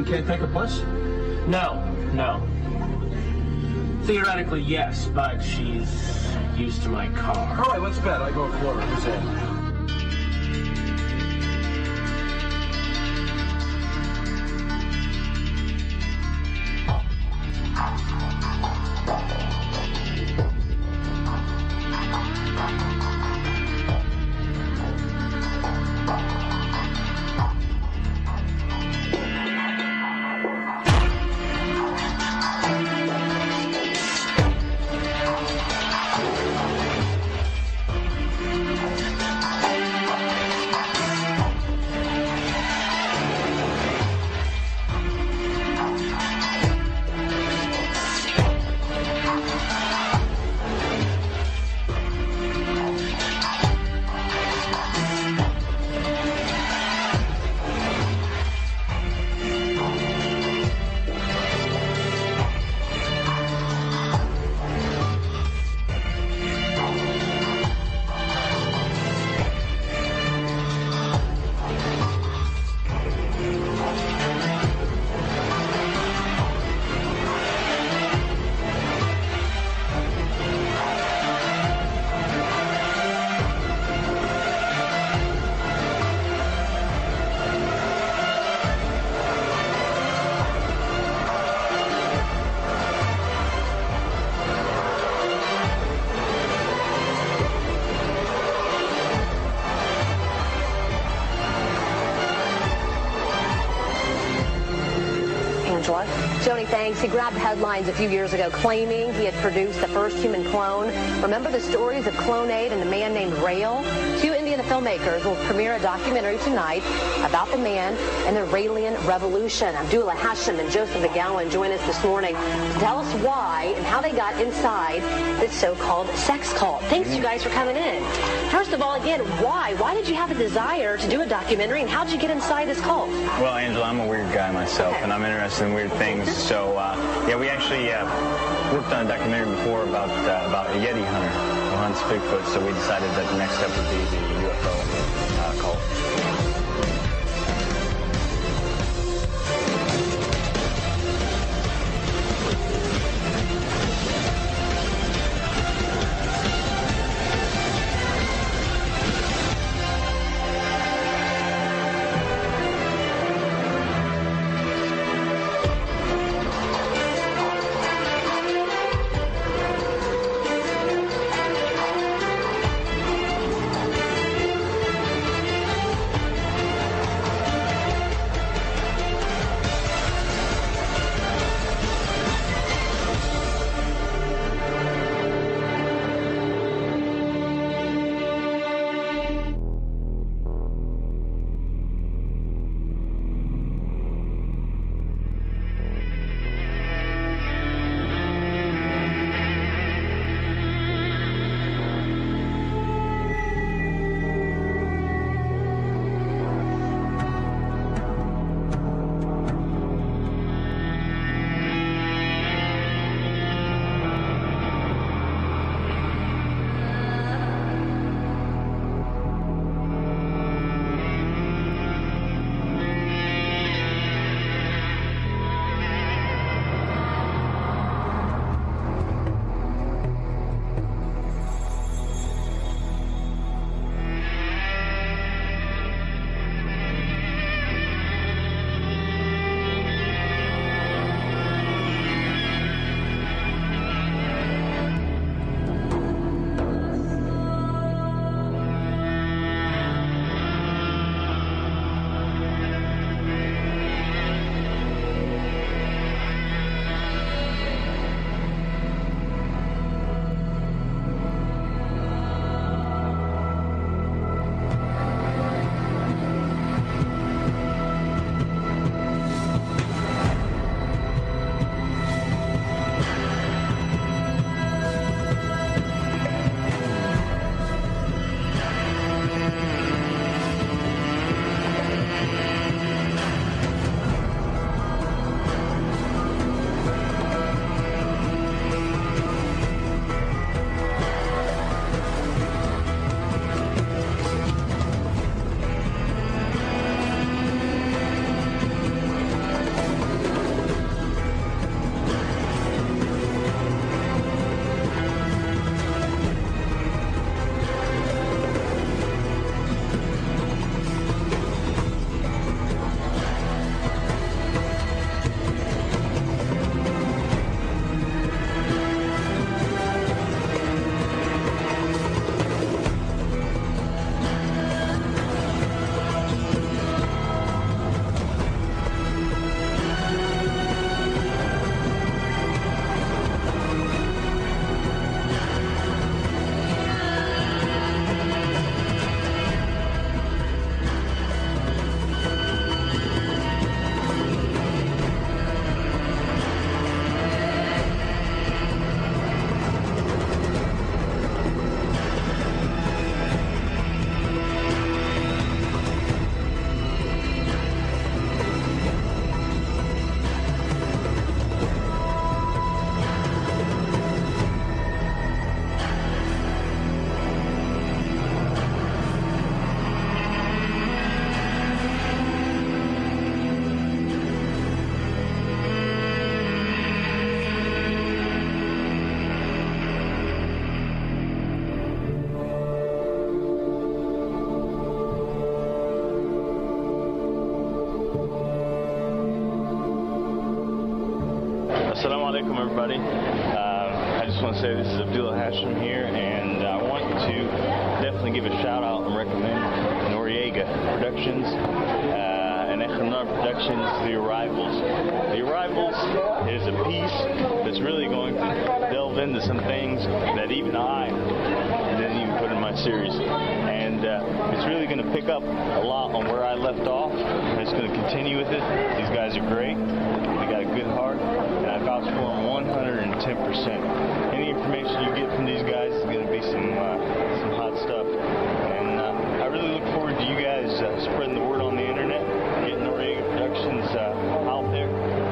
and can't take a bus? No. Theoretically, yes, but she's used to my car. All right, let's bet. I go a quarter. Who's in? Joni, thanks. He grabbed headlines a few years ago claiming he had produced the first human clone. Remember the stories of Clonade and a man named Rael? Two Indian filmmakers will premiere a documentary tonight about the man and the Raelian Revolution. Abdullah Hashim and Joseph McGowan join us this morning to tell us why and how they got inside this so-called sex cult. Thanks, you guys, for coming in. First of all, again, why? Why did you have a desire to do a documentary, and how did you get inside this cult? Well, Angela, I'm a weird guy myself, and I'm interested in weird things. So, yeah, we actually worked on a documentary before about a Yeti hunter who hunts Bigfoot, so we decided that the next step would be the UFO cult. want to say this is Abdullah Hashim here, and I want to definitely give a shout out and recommend Noriega Productions and Echanar Productions, The Arrivals. The Arrivals is a piece that's really going to delve into some things that even I didn't even put in my series. And it's really going to pick up a lot on where I left off, and it's going to continue with it. These guys are great. They got a good heart, and I vouch for them 110%. Any information you get from these guys is going to be some hot stuff. And I really look forward to you guys spreading the word on the internet, getting Noriega Productions out there,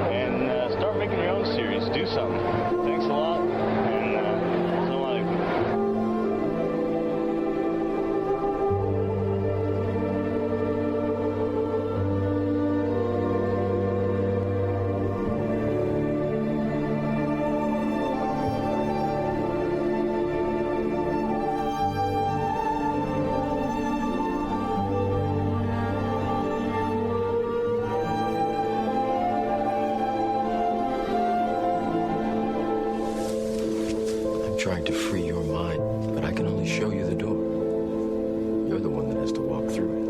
and start making your own series. Do something. Thanks a lot, and assalamu alaikum. Trying to free your mind, but I can only show you the door. You're the one that has to walk through it.